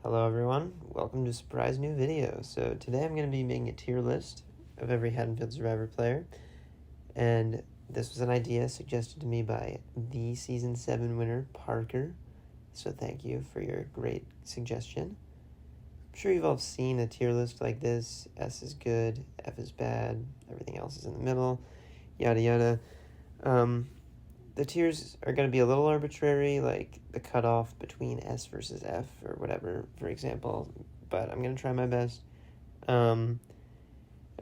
Hello everyone, welcome to a surprise new video. So today I'm going to be making a tier list of every Haddonfield Survivor player, and this was an idea suggested to me by the Season 7 winner, Parker, so thank you for your great suggestion. I'm sure you've all seen a tier list like this. S is good, F is bad, everything else is in the middle, yada yada. The tiers are going to be a little arbitrary, like the cutoff between S versus F or whatever, for example, but I'm going to try my best. And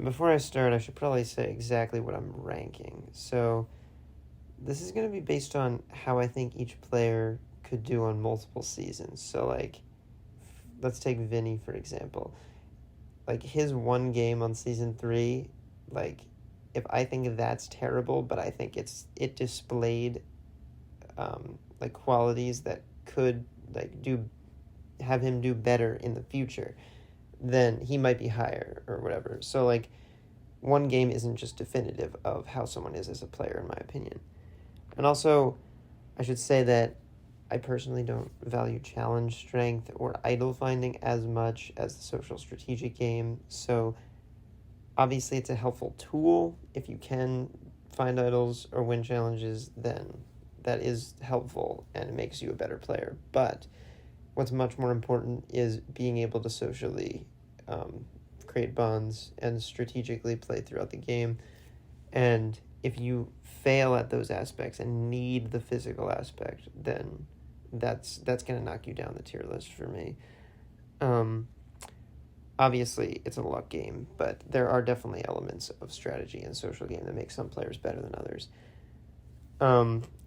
before I start, I should probably say exactly what I'm ranking. So this is going to be based on how I think each player could do on multiple seasons. So, like, let's take Vinny, for example. Like, his one game on Season 3, like, if I think that's terrible, but I think it displayed like qualities that could like have him do better in the future, then he might be higher or whatever. So like one game isn't just definitive of how someone is as a player, in my opinion. And also, I should say that I personally don't value challenge strength or idol finding as much as the social strategic game. So obviously, it's a helpful tool. If you can find idols or win challenges, then that is helpful and it makes you a better player. But what's much more important is being able to socially create bonds and strategically play throughout the game. And if you fail at those aspects and need the physical aspect, then that's going to knock you down the tier list for me. Obviously, it's a luck game, but there are definitely elements of strategy and social game that make some players better than others.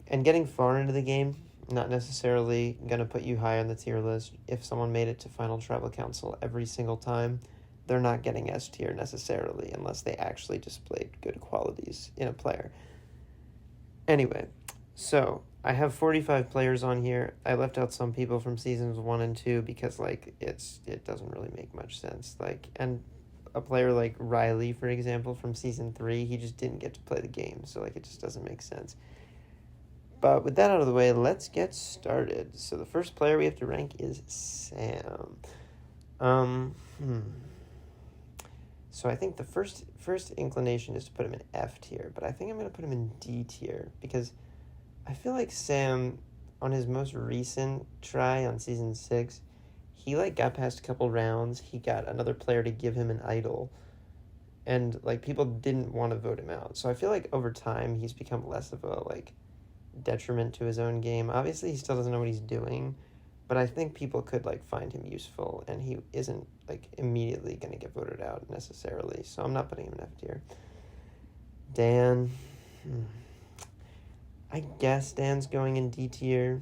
And getting far into the game, not necessarily going to put you high on the tier list. If someone made it to Final Tribal Council every single time, they're not getting S tier necessarily unless they actually displayed good qualities in a player. Anyway, so I have 45 players on here. I left out some people from seasons 1 and 2 because like it doesn't really make much sense. Like, and a player like Riley, for example, from season 3, he just didn't get to play the game, so like it just doesn't make sense. But with that out of the way, let's get started. So the first player we have to rank is Sam. So I think the first inclination is to put him in F tier, but I think I'm going to put him in D tier because I feel like Sam, on his most recent try on season 6, he like got past a couple rounds. He got another player to give him an idol, and like people didn't want to vote him out. So I feel like over time he's become less of a like detriment to his own game. Obviously, he still doesn't know what he's doing, but I think people could like find him useful, and he isn't like immediately going to get voted out necessarily. So I'm not putting him in F tier. Dan. I guess Dan's going in D tier.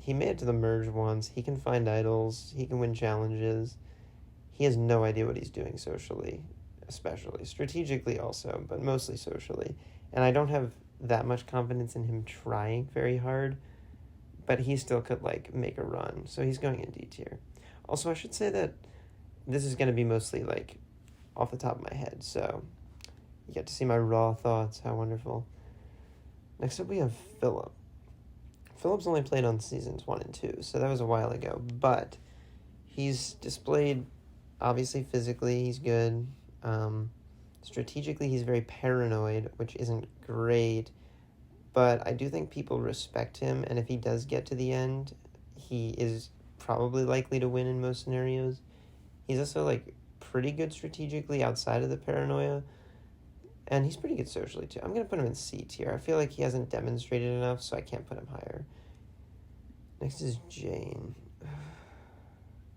He made it to the merge once. He can find idols. He can win challenges. He has no idea what he's doing socially, especially. Strategically also, but mostly socially. And I don't have that much confidence in him trying very hard, but he still could, like, make a run. So he's going in D tier. Also, I should say that this is going to be mostly, like, off the top of my head. So you get to see my raw thoughts. How wonderful. Next up, we have Philip. Philip's only played on seasons 1 and 2, so that was a while ago, but he's displayed, obviously, physically, he's good. Strategically, he's very paranoid, which isn't great, but I do think people respect him, and if he does get to the end, he is probably likely to win in most scenarios. He's also, like, pretty good strategically outside of the paranoia, and he's pretty good socially, too. I'm going to put him in C tier. I feel like he hasn't demonstrated enough, so I can't put him higher. Next is Jane.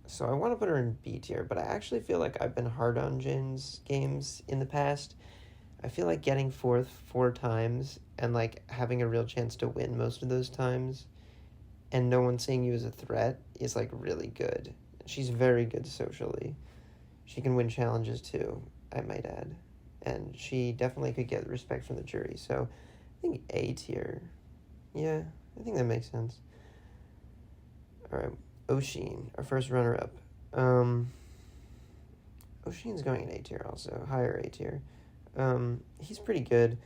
So I want to put her in B tier, but I actually feel like I've been hard on Jane's games in the past. I feel like getting 4th 4 times and, like, having a real chance to win most of those times and no one seeing you as a threat is, like, really good. She's very good socially. She can win challenges, too, I might add. And she definitely could get respect from the jury. So I think A tier. Yeah, I think that makes sense. All right, Oshin, our first runner-up. Oshin's going in A tier also, higher A tier. He's pretty good.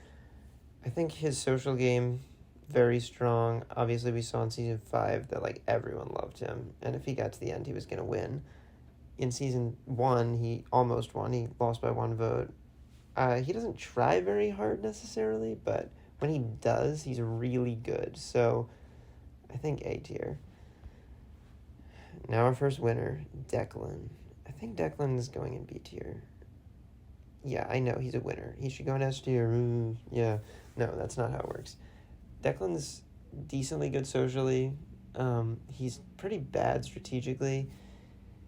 I think his social game, very strong. Obviously, we saw in Season 5 that, like, everyone loved him. And if he got to the end, he was going to win. In Season 1, he almost won. He lost by 1 vote. He doesn't try very hard necessarily, but when he does, he's really good. So I think A tier. Now our first winner, Declan. I think Declan is going in B tier. Yeah, I know, he's a winner. He should go in S tier. Yeah, no, that's not how it works. Declan's decently good socially. He's pretty bad strategically.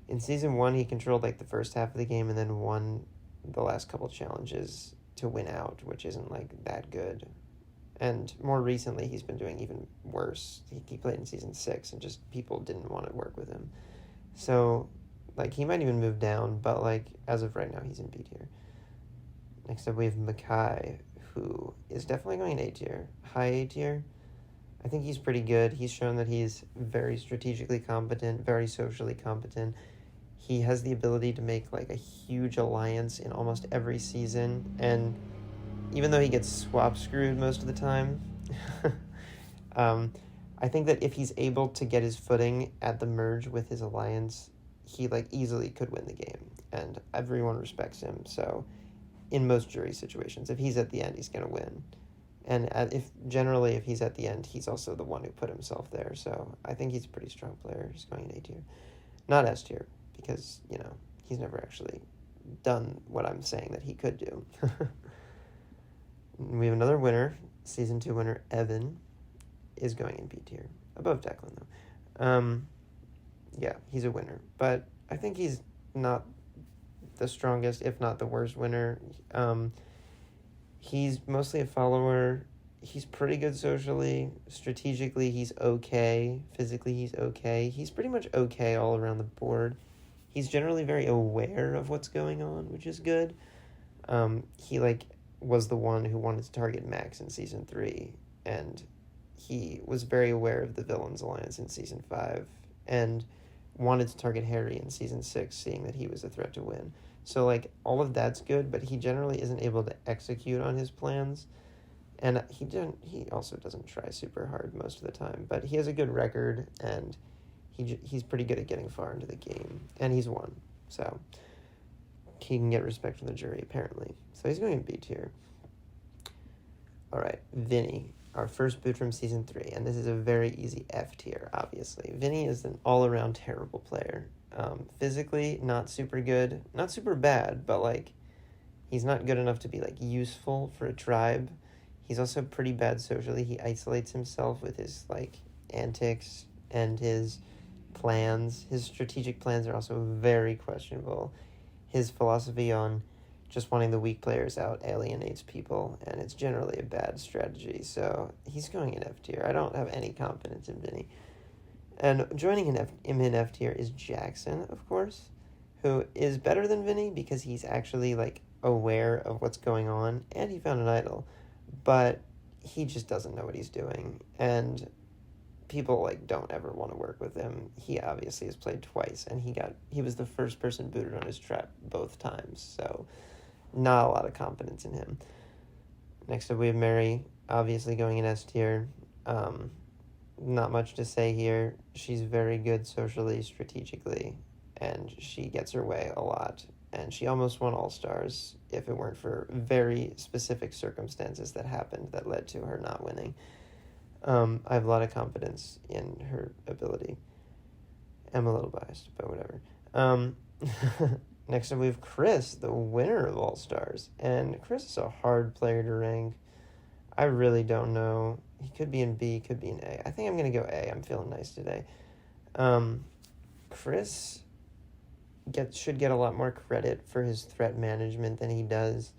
In Season 1, he controlled, like, the first half of the game and then won the last couple challenges to win out, which isn't, like, that good. And more recently, he's been doing even worse. He played in Season 6, and just people didn't want to work with him. So, like, he might even move down, but, like, as of right now, he's in B tier. Next up, we have Makai, who is definitely going in A tier. High A tier. I think he's pretty good. He's shown that he's very strategically competent, very socially competent. He has the ability to make, like, a huge alliance in almost every season, and even though he gets swap screwed most of the time, I think that if he's able to get his footing at the merge with his alliance, he, like, easily could win the game, and everyone respects him. So in most jury situations, if he's at the end, he's going to win. And if he's at the end, he's also the one who put himself there. So I think he's a pretty strong player. He's going in A tier. Not S tier, because, you know, he's never actually done what I'm saying that he could do. We have another winner. Season 2 winner, Evan, is going in B tier. Above Declan, though. Yeah, he's a winner. But I think he's not the strongest, if not the worst winner. He's mostly a follower. He's pretty good socially. Strategically, he's okay. Physically, he's okay. He's pretty much okay all around the board. He's generally very aware of what's going on, which is good. He, like, was the one who wanted to target Max in Season 3, and he was very aware of the Villains Alliance in Season 5, and wanted to target Harry in Season 6, seeing that he was a threat to win. So, like, all of that's good, but he generally isn't able to execute on his plans. And he also doesn't try super hard most of the time. But he has a good record, and he's pretty good at getting far into the game. And he's won. So he can get respect from the jury, apparently. So he's going in B tier. All right, Vinny, our first boot from Season 3. And this is a very easy F tier, obviously. Vinny is an all-around terrible player. Physically, not super good, not super bad, but, like, he's not good enough to be, like, useful for a tribe. He's also pretty bad socially. He isolates himself with his, like, antics and his plans. His strategic plans are also very questionable. His philosophy on just wanting the weak players out alienates people, and it's generally a bad strategy. So he's going in F tier. I don't have any confidence in Vinny. And joining him in F tier is Jackson, of course, who is better than Vinny because he's actually, like, aware of what's going on, and he found an idol. But he just doesn't know what he's doing, and people, like, don't ever want to work with him. He obviously has played twice, and he was the first person booted on his trap both times, so not a lot of confidence in him. Next up, we have Mary, obviously going in S tier. Not much to say here. She's very good socially, strategically, and she gets her way a lot. And she almost won All-Stars if it weren't for very specific circumstances that happened that led to her not winning. I have a lot of confidence in her ability. I'm a little biased, but whatever. Next up, we have Chris, the winner of All-Stars. And Chris is a hard player to rank. I really don't know. He could be in B, could be in A. I think I'm going to go A. I'm feeling nice today. Chris should get a lot more credit for his threat management than he does.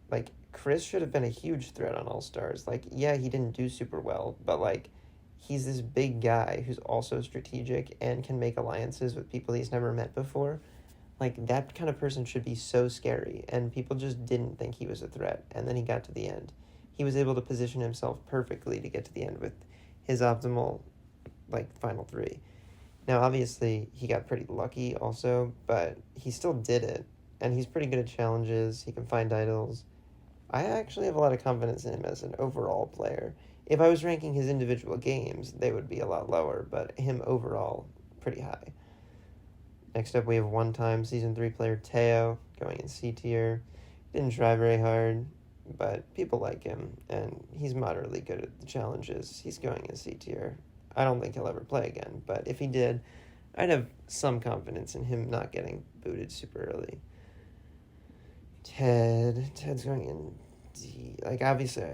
Like, Chris should have been a huge threat on All-Stars. Like, yeah, he didn't do super well, but, like, he's this big guy who's also strategic and can make alliances with people he's never met before. Like, that kind of person should be so scary, and people just didn't think he was a threat, and then he got to the end. He was able to position himself perfectly to get to the end with his optimal, like, final 3. Now, obviously, he got pretty lucky also, but he still did it, and he's pretty good at challenges. He can find idols. I actually have a lot of confidence in him as an overall player, If I was ranking his individual games, they would be a lot lower, but him overall, pretty high. Next up, we have one-time Season 3 player Teo, going in C tier. Didn't try very hard, but people like him, and he's moderately good at the challenges. He's going in C tier. I don't think he'll ever play again, but if he did, I'd have some confidence in him not getting booted super early. Ted's going in D. Like, obviously,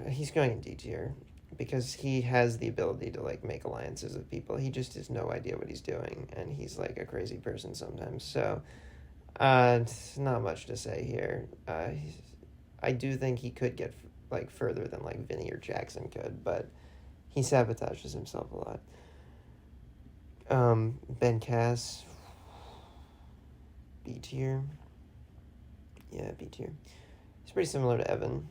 he's going in D tier because he has the ability to, like, make alliances with people. He just has no idea what he's doing, and he's, like, a crazy person sometimes. So, not much to say here. I do think he could get, like, further than, like, Vinny or Jackson could, but he sabotages himself a lot. Ben Cass, B tier. Yeah, B tier. He's pretty similar to Evan.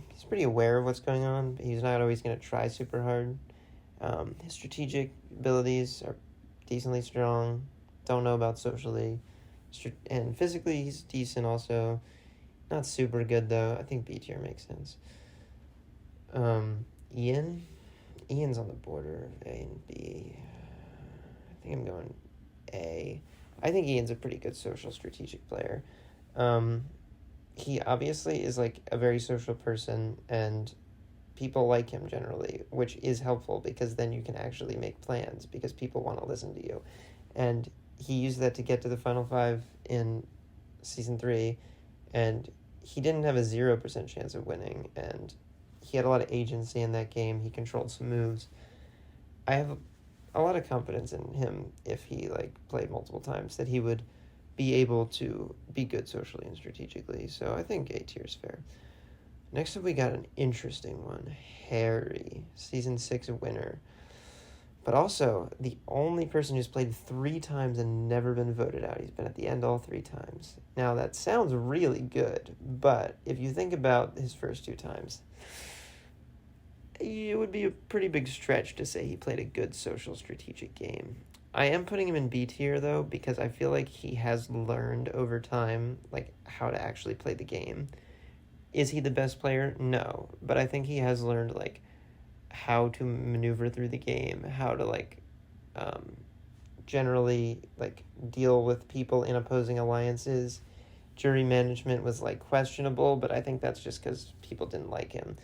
He's pretty aware of what's going on, but he's not always going to try super hard. His strategic abilities are decently strong. Don't know about socially. And physically, he's decent also. Not super good, though. I think B tier makes sense. Ian? Ian's on the border of A and B. I think I'm going A. I think Ian's a pretty good social strategic player. He obviously is, like, a very social person, and people like him generally, which is helpful because then you can actually make plans because people want to listen to you. And he used that to get to the Final Five in Season 3, and he didn't have a 0% chance of winning, and he had a lot of agency in that game. He controlled some moves. I have a lot of confidence in him if he, like, played multiple times, that he would be able to be good socially and strategically. So I think A tier is fair. Next up, we got an interesting one. Harry, Season 6 winner. But also, the only person who's played 3 times and never been voted out. He's been at the end all 3 times. Now, that sounds really good, but if you think about his first 2 times, it would be a pretty big stretch to say he played a good social strategic game. I am putting him in B tier, though, because I feel like he has learned over time, like, how to actually play the game. Is he the best player? No. But I think he has learned, like, how to maneuver through the game, how to, like, generally, like, deal with people in opposing alliances. Jury management was, like, questionable, but I think that's just because people didn't like him.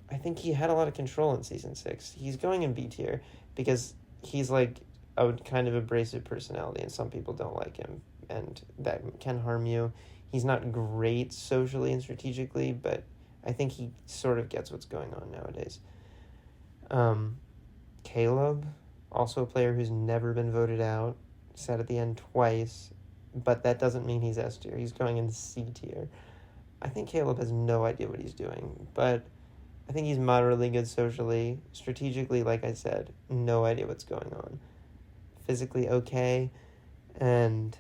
I think he had a lot of control in Season 6. He's going in B tier because he's, like, a kind of abrasive personality, and some people don't like him, and that can harm you. He's not great socially and strategically, but I think he sort of gets what's going on nowadays. Caleb, also a player who's never been voted out, sat at the end twice, but that doesn't mean he's S tier. He's going in C tier. I think Caleb has no idea what he's doing, but I think he's moderately good socially. Strategically, like I said, no idea what's going on. Physically, okay. And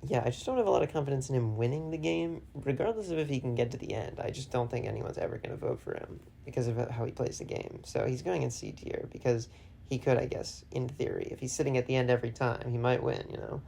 yeah, I just don't have a lot of confidence in him winning the game, regardless of if he can get to the end. I just don't think anyone's ever going to vote for him because of how he plays the game. So he's going in C tier because he could, I guess, in theory. If he's sitting at the end every time, he might win, you know.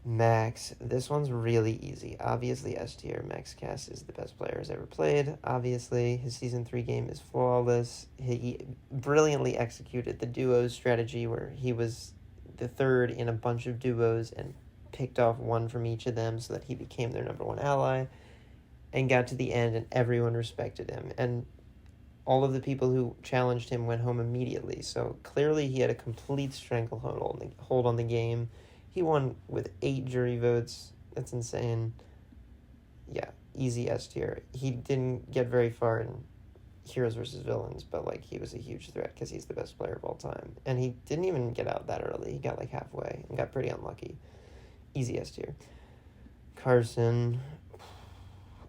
Max, this one's really easy. Obviously, S tier. Max Cass is the best player he's ever played. Obviously, his Season 3 game is flawless. He brilliantly executed the duos strategy where he was the third in a bunch of duos and picked off one from each of them so that he became their number 1 ally and got to the end and everyone respected him. And all of the people who challenged him went home immediately. So clearly he had a complete stranglehold on the game. He won with 8 jury votes. That's insane. Yeah, easy S tier. He didn't get very far in Heroes versus Villains, but, like, he was a huge threat because he's the best player of all time. And he didn't even get out that early. He got, like, halfway and got pretty unlucky. Easy S tier. Carson.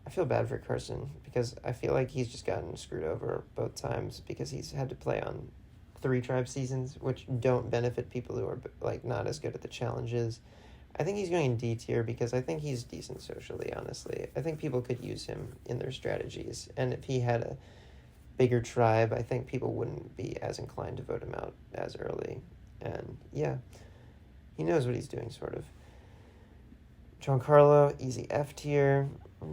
I feel bad for Carson because I feel like he's just gotten screwed over both times because he's had to play on 3 tribe seasons, which don't benefit people who are, like, not as good at the challenges. I think he's going in D tier because I think he's decent socially, honestly. I think people could use him in their strategies, and if he had a bigger tribe, I think people wouldn't be as inclined to vote him out as early. And yeah, he knows what he's doing, sort of. Giancarlo, easy F tier.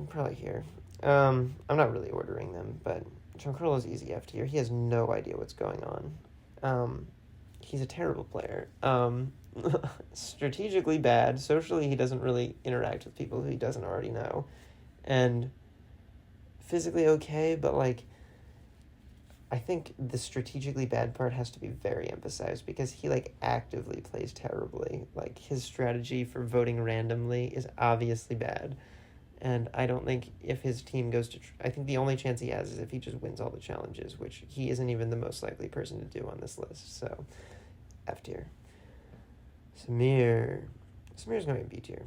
Probably here. I'm not really ordering them, but Giancarlo's easy F tier. He has no idea what's going on. He's a terrible player. Strategically bad. Socially, he doesn't really interact with people who he doesn't already know. And physically okay, but, like, I think the strategically bad part has to be very emphasized because he, like, actively plays terribly. Like, his strategy for voting randomly is obviously bad. And I don't think if his team goes to... I think the only chance he has is if he just wins all the challenges, which he isn't even the most likely person to do on this list. So, F tier. Sameer's going to be B tier.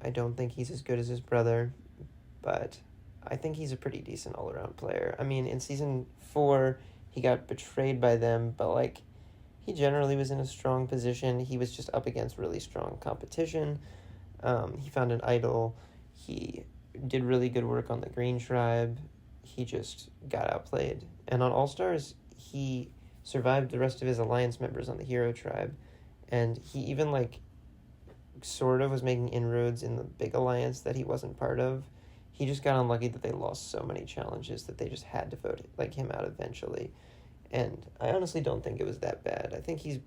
I don't think he's as good as his brother, but I think he's a pretty decent all-around player. I mean, in Season 4, he got betrayed by them, but, like, he generally was in a strong position. He was just up against really strong competition. He found an idol. He did really good work on the Green Tribe. He just got outplayed. And on All-Stars, he survived the rest of his alliance members on the Hero Tribe. And he even, like, sort of was making inroads in the big alliance that he wasn't part of. He just got unlucky that they lost so many challenges that they just had to vote, like, him out eventually. And I honestly don't think it was that bad. I think he's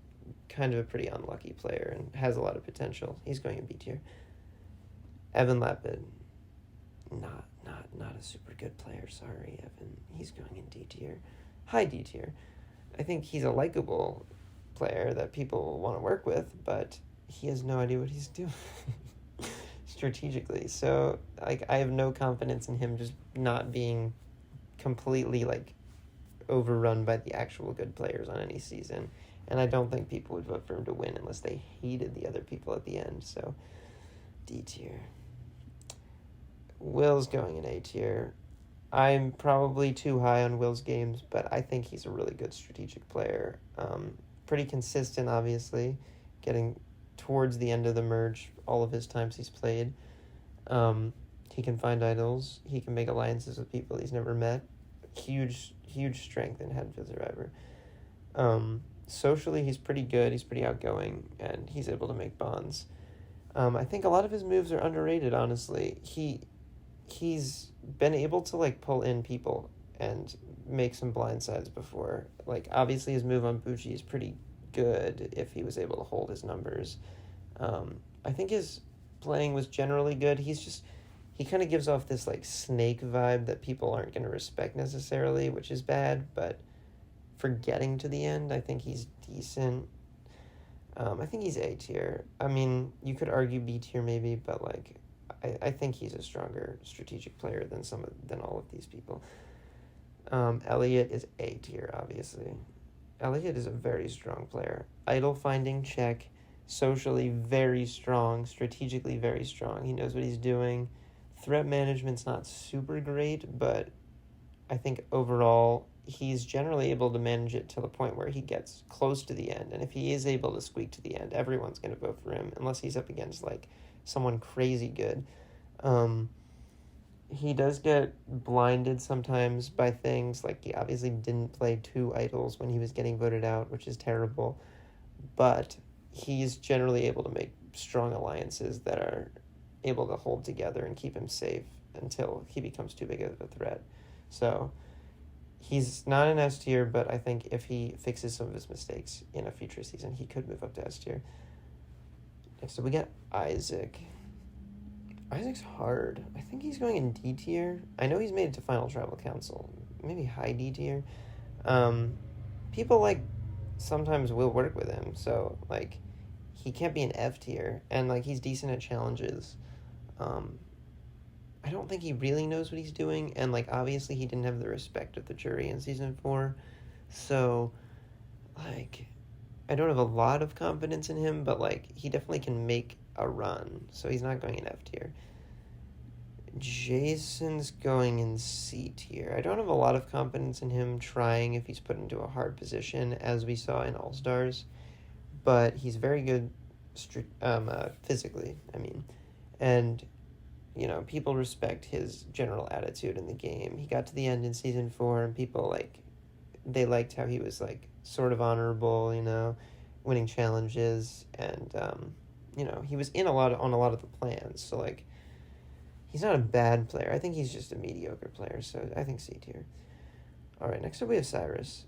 kind of a pretty unlucky player and has a lot of potential. He's going in B tier. Evan Lapid, not a super good player. Sorry, Evan. He's going in D tier. High D tier. I think he's a likable player that people want to work with, but he has no idea what he's doing strategically. So, like, I have no confidence in him just not being completely, like, overrun by the actual good players on any season. And I don't think people would vote for him to win unless they hated the other people at the end. So, D tier. Will's going in A tier. I'm probably too high on Will's games, but I think he's a really good strategic player. Pretty consistent, obviously, getting towards the end of the merge all of his times he's played. He can find idols. He can make alliances with people he's never met. Huge strength in Haddonfield Survivor. Socially, he's pretty good. He's pretty outgoing, and he's able to make bonds. I think a lot of his moves are underrated, honestly. He's been able to, like, pull in people and make some blindsides before. Like, obviously his move on Bucci is pretty good if he was able to hold his numbers. I think his playing was generally good. He kind of gives off this, like, snake vibe that people aren't going to respect necessarily, which is bad, but for getting to the end, I think he's decent. I think he's A tier. I mean, you could argue B tier maybe, but, like, I think he's a stronger strategic player than all of these people. Elliot is A tier, obviously. Elliot is a very strong player. Idol finding, check. Socially, very strong. Strategically, very strong. He knows what he's doing. Threat management's not super great, but I think overall he's generally able to manage it to the point where he gets close to the end. And if he is able to squeak to the end, everyone's going to vote for him, unless he's up against, like, someone crazy good. He does get blinded sometimes by things, like he obviously didn't play 2 idols when he was getting voted out, which is terrible, but he's generally able to make strong alliances that are able to hold together and keep him safe until he becomes too big of a threat. So he's not an S tier, but I think if he fixes some of his mistakes in a future season, he could move up to S tier. Next up, we got Isaac. Isaac's hard. I think he's going in D tier. I know he's made it to Final Tribal Council. Maybe high D tier. People, like, sometimes will work with him, so, like, he can't be an F tier. And, like, he's decent at challenges. I don't think he really knows what he's doing, and, like, obviously he didn't have the respect of the jury in Season 4. So, like, I don't have a lot of confidence in him, but, like, he definitely can make a run, so he's not going in F tier. Jason's going in C tier. I don't have a lot of confidence in him trying if he's put into a hard position, as we saw in All-Stars, but he's very good physically, I mean, and, you know, people respect his general attitude in the game. He got to the end in Season 4, and people, like, they liked how he was, like, sort of honorable, you know, winning challenges, and, you know, he was on a lot of the plans, so, like, He's not a bad player. I think he's just a mediocre player, so I think C tier. All right, next up we have Cyrus.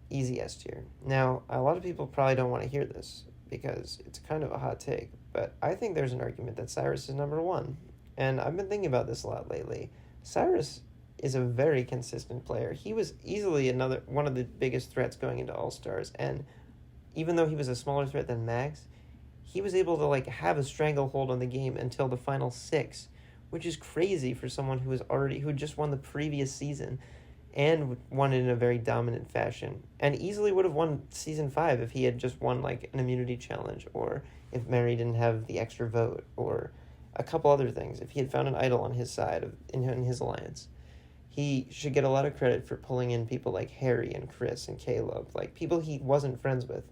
Easy S tier. Now, a lot of people probably don't want to hear this because it's kind of a hot take, but I think there's an argument that Cyrus is number one. And I've been thinking about this a lot lately. Cyrus is a very consistent player. He was easily another one of the biggest threats going into All-Stars, and even though he was a smaller threat than Max, he was able to like have a stranglehold on the game until the final 6, which is crazy for someone who just won the previous season and won it in a very dominant fashion, and easily would have won season 5 if he had just won like an immunity challenge, or if Mary didn't have the extra vote, or a couple other things. If he had found an idol on his side in his alliance, he should get a lot of credit for pulling in people like Harry and Chris and Caleb, like people he wasn't friends with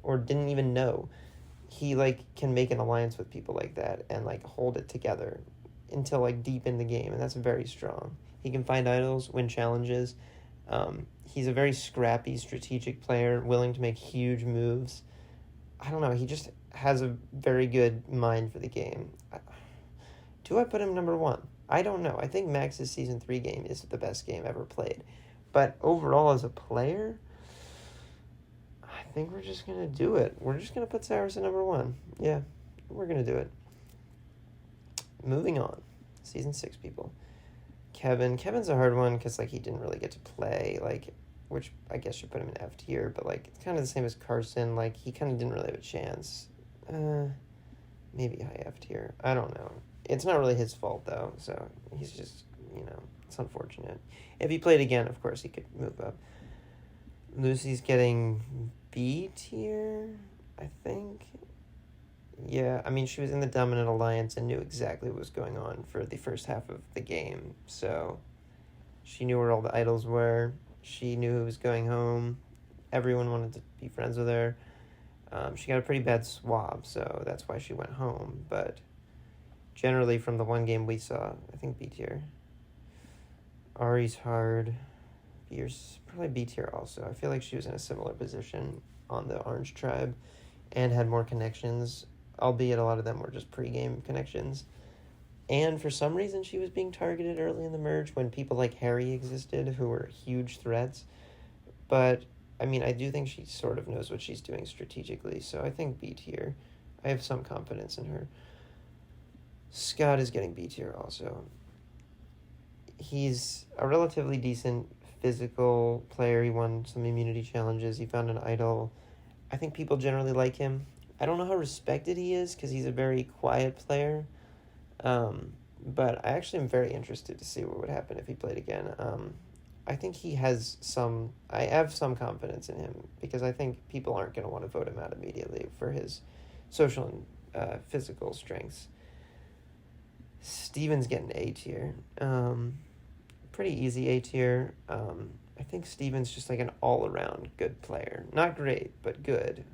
or didn't even know. He like can make an alliance with people like that and like hold it together until like deep in the game, and that's very strong. He can find idols, win challenges. He's a very scrappy, strategic player, willing to make huge moves. I don't know, he just has a very good mind for the game. Do I put him number one? I don't know. I think Max's Season 3 game is the best game ever played. But overall as a player, I think we're just going to do it. We're just going to put Cyrus at number one. Yeah, we're going to do it. Moving on. Season 6 people. Kevin's a hard one because like he didn't really get to play, like, which I guess should put him in F tier, but like it's kind of the same as Carson. Like he kind of didn't really have a chance. Maybe high F tier. I don't know. It's not really his fault though, so he's just, it's unfortunate. If he played again, of course he could move up. Lucy's getting B tier, I think. Yeah, I mean, she was in the dominant alliance and knew exactly what was going on for the first half of the game. So she knew where all the idols were. She knew who was going home. Everyone wanted to be friends with her. She got a pretty bad swab, so that's why she went home. But generally, from the one game we saw, I think B tier. Ari's hard. Probably B tier also. I feel like she was in a similar position on the Orange Tribe and had more connections, albeit a lot of them were just pre-game connections. And for some reason, she was being targeted early in the merge when people like Harry existed, who were huge threats. But, I mean, I do think she sort of knows what she's doing strategically, so I think B tier. I have some confidence in her. Scott is getting B tier also. He's a relatively decent physical player. He won some immunity challenges. He found an idol. I think people generally like him. I don't know how respected he is because he's a very quiet player. But I actually am very interested to see what would happen if he played again. I think I have some confidence in him because I think people aren't going to want to vote him out immediately for his social and physical strengths. Steven's getting A tier. Pretty easy A tier. I think Steven's just like an all-around good player. Not great, but good.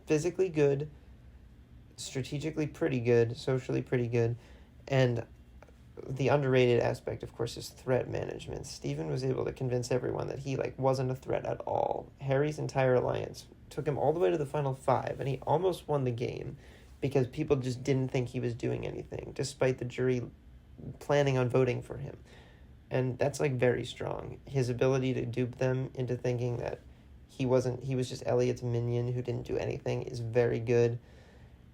Physically good, strategically pretty good, socially pretty good, and the underrated aspect, of course, is threat management. Steven was able to convince everyone that he wasn't a threat at all. Harry's entire alliance took him all the way to the final 5, and he almost won the game because people just didn't think he was doing anything, despite the jury planning on voting for him. And that's very strong. His ability to dupe them into thinking that he was just Elliot's minion who didn't do anything is very good.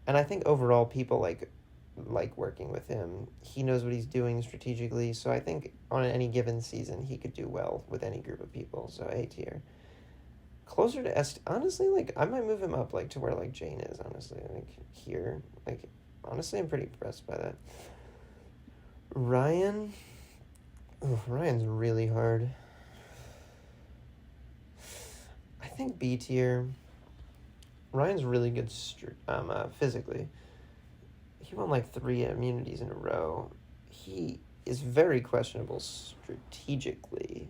And I think overall people like working with him. He knows what he's doing strategically, so I think on any given season he could do well with any group of people. So A tier. Closer to S, honestly, I might move him up to where Jane is, honestly, here. Honestly, I'm pretty impressed by that. Ryan. Oh, Ryan's really hard. I think B tier. Ryan's really good physically. He won 3 immunities in a row. He is very questionable strategically.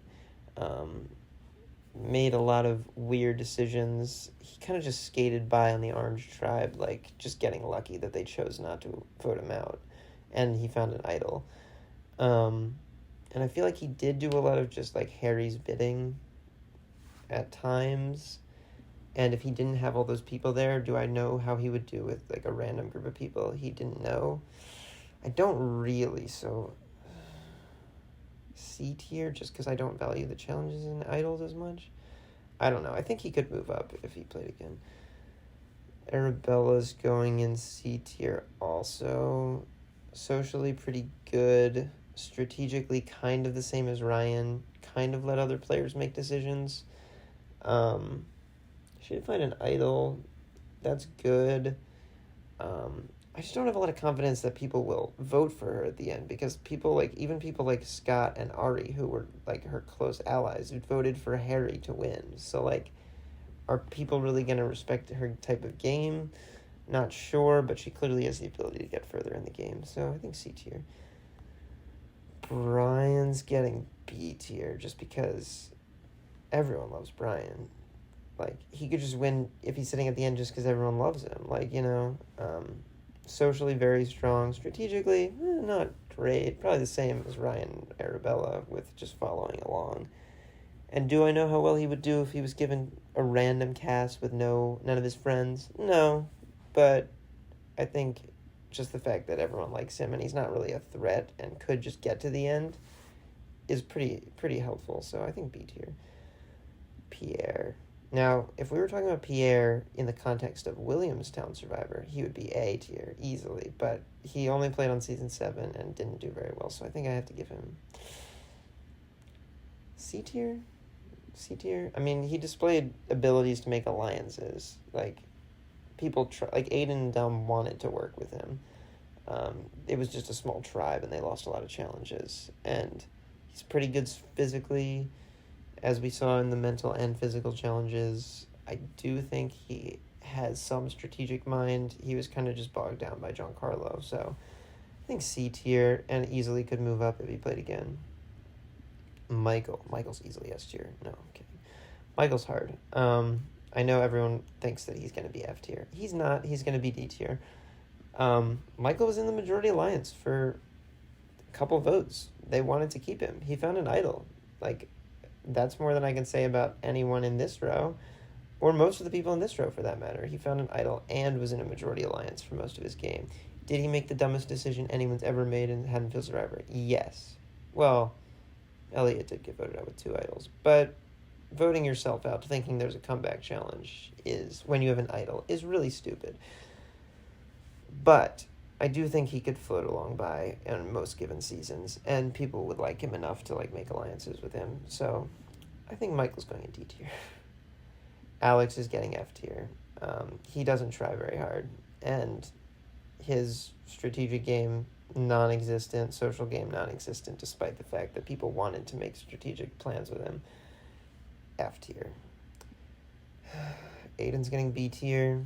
Made a lot of weird decisions. He kind of just skated by on the Orange Tribe, just getting lucky that they chose not to vote him out. And he found an idol. And I feel like he did do a lot of just Harry's bidding at times. And if he didn't have all those people there, do I know how he would do with a random group of people he didn't know? I don't really, so C tier, just because I don't value the challenges in idols as much. I don't know. I think he could move up if he played again. Arabella's going in C tier also. Socially pretty good. Strategically kind of the same as Ryan. Kind of let other players make decisions. She did find an idol. That's good. I just don't have a lot of confidence that people will vote for her at the end, because even people like Scott and Ari, who were like her close allies, who voted for Harry to win. So like, are people really going to respect her type of game? Not sure, but she clearly has the ability to get further in the game. So I think C tier. Brian's getting B tier just because everyone loves Brian. Like, he could just win if he's sitting at the end just because everyone loves him. Like, socially very strong. Strategically, not great. Probably the same as Ryan Arabella with just following along. And do I know how well he would do if he was given a random cast with none of his friends? No. But I think just the fact that everyone likes him and he's not really a threat and could just get to the end is pretty helpful. So I think B tier. Pierre. Now, if we were talking about Pierre in the context of Williamstown Survivor, he would be A tier easily, but he only played on season 7 and didn't do very well, so I think I have to give him C tier? C tier? I mean, he displayed abilities to make alliances. Like, Hayden and Dom wanted to work with him. It was just a small tribe, and they lost a lot of challenges, and he's pretty good physically. As we saw in the mental and physical challenges, I do think he has some strategic mind. He was kind of just bogged down by Giancarlo. So I think C tier, and easily could move up if he played again. Michael's easily S tier. No, I'm kidding. Michael's hard. I know everyone thinks that he's going to be F tier. He's not. He's going to be D tier. Michael was in the majority alliance for a couple votes. They wanted to keep him. He found an idol. Like, that's more than I can say about anyone in this row, or most of the people in this row for that matter. He found an idol and was in a majority alliance for most of his game. Did he make the dumbest decision anyone's ever made in Haddonfield Survivor? Yes. Well, Elliot did get voted out with 2 idols, but voting yourself out thinking there's a comeback challenge when you have an idol is really stupid. But I do think he could float along by in most given seasons, and people would like him enough to like make alliances with him. So I think Michael's going in D tier. Alex is getting F tier. He doesn't try very hard, and his strategic game non-existent, social game non-existent, despite the fact that people wanted to make strategic plans with him. F tier. Aiden's getting B tier.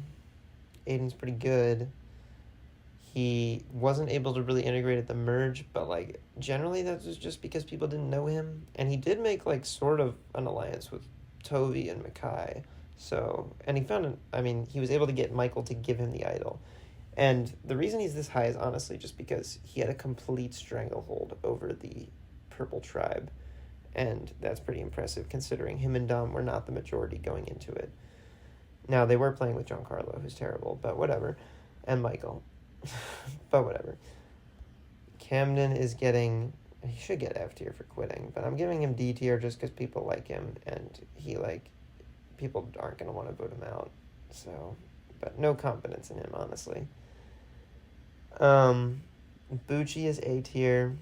Aiden's pretty good. He wasn't able to really integrate at the merge, but like generally that was just because people didn't know him. And he did make like sort of an alliance with Tovi and Mackay. So, and he was able to get Michael to give him the idol. And the reason he's this high is honestly just because he had a complete stranglehold over the purple tribe. And that's pretty impressive considering him and Dom were not the majority going into it. Now, they were playing with Giancarlo, who's terrible, but whatever. And Michael. But whatever. Camden he should get F tier for quitting, but I'm giving him D tier just because people like him, and people aren't going to want to vote him out. So, but no confidence in him, honestly. Bucci is A tier.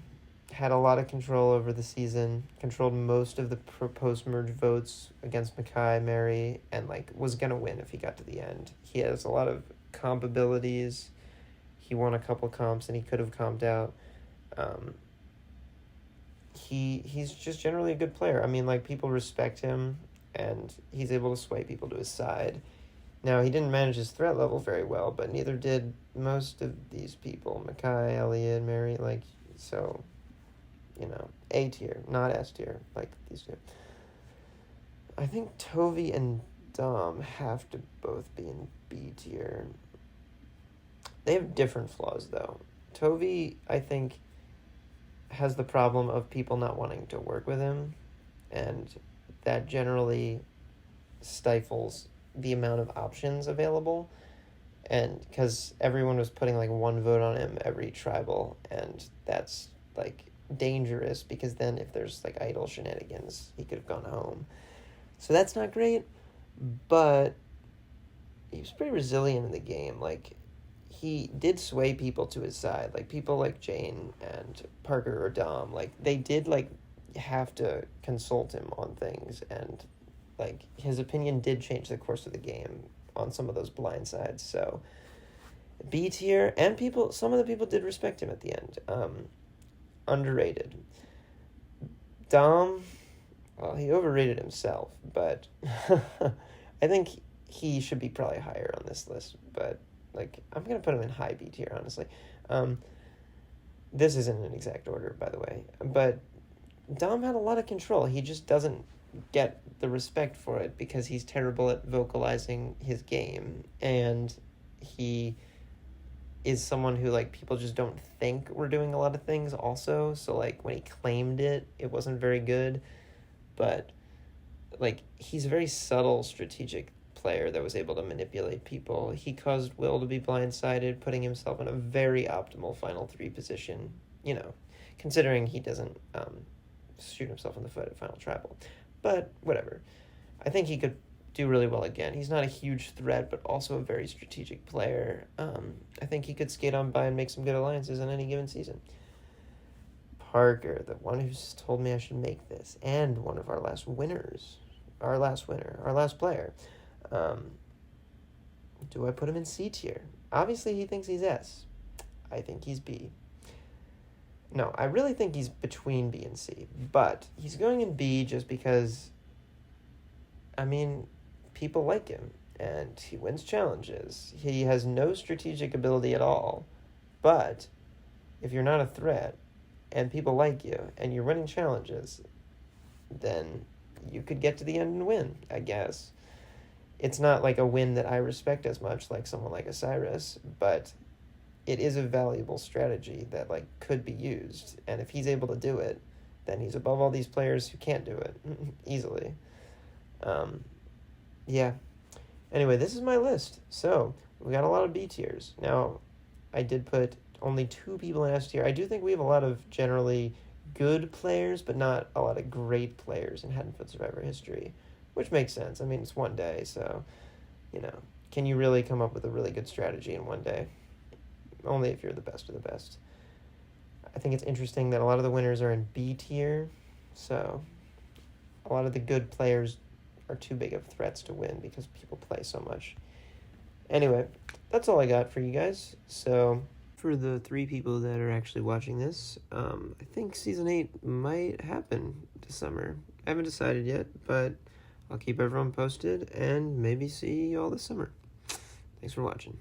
Had a lot of control over the season, controlled most of the post-merge votes against Mackay, Mary, and was going to win if he got to the end. He has a lot of comp abilities. He won a couple comps, and he could have comped out. He's just generally a good player. I mean, people respect him, and he's able to sway people to his side. Now, he didn't manage his threat level very well, but neither did most of these people. Mackay, Elliot, Mary, so, A tier, not S tier, like these two. I think Tovi and Dom have to both be in B tier. They have different flaws, though. Tovi, I think, has the problem of people not wanting to work with him, and that generally stifles the amount of options available. And because everyone was putting like one vote on him every tribal, and that's like dangerous because then if there's like idle shenanigans, he could have gone home. So that's not great, but he was pretty resilient in the game. Like, he did sway people to his side. Like, people like Jane and Parker or Dom, like, they did, like, have to consult him on things, and, like, his opinion did change the course of the game on some of those blind sides. So, B tier, and some of the people did respect him at the end. Underrated. Dom, well, he overrated himself, but I think he should be probably higher on this list, but, like, I'm going to put him in high B tier, honestly. This isn't an exact order, by the way, but Dom had a lot of control. He just doesn't get the respect for it because he's terrible at vocalizing his game, and he is someone who, like, people just don't think we're doing a lot of things also, so, like, when he claimed it, it wasn't very good, but, like, he's a very subtle, strategic player that was able to manipulate people. He caused Will to be blindsided, putting himself in a very optimal final 3 position, you know, considering he doesn't shoot himself in the foot at final tribal. But whatever. I think he could do really well again. He's not a huge threat, but also a very strategic player. I think he could skate on by and make some good alliances in any given season. Parker, the one who's told me I should make this, and one of our last winners. Our last player. Do I put him in C tier? Obviously, he thinks he's S. I think he's B. No, I really think he's between B and C, but he's going in B just because, I mean, people like him, and he wins challenges. He has no strategic ability at all, but if you're not a threat, and people like you, and you're winning challenges, then you could get to the end and win, I guess. It's not like a win that I respect as much, like someone like Osiris, but it is a valuable strategy that, like, could be used. And if he's able to do it, then he's above all these players who can't do it easily. Yeah. Anyway, this is my list. So, we got a lot of B tiers. Now, I did put only 2 people in S tier. I do think we have a lot of generally good players, but not a lot of great players in Haddonfield Survivor history, which makes sense. I mean, it's one day, so, you know, can you really come up with a really good strategy in one day? Only if you're the best of the best. I think it's interesting that a lot of the winners are in B tier, so a lot of the good players are too big of threats to win because people play so much. Anyway, that's all I got for you guys. So, for the 3 people that are actually watching this, I think Season 8 might happen this summer. I haven't decided yet, but I'll keep everyone posted and maybe see you all this summer. Thanks for watching.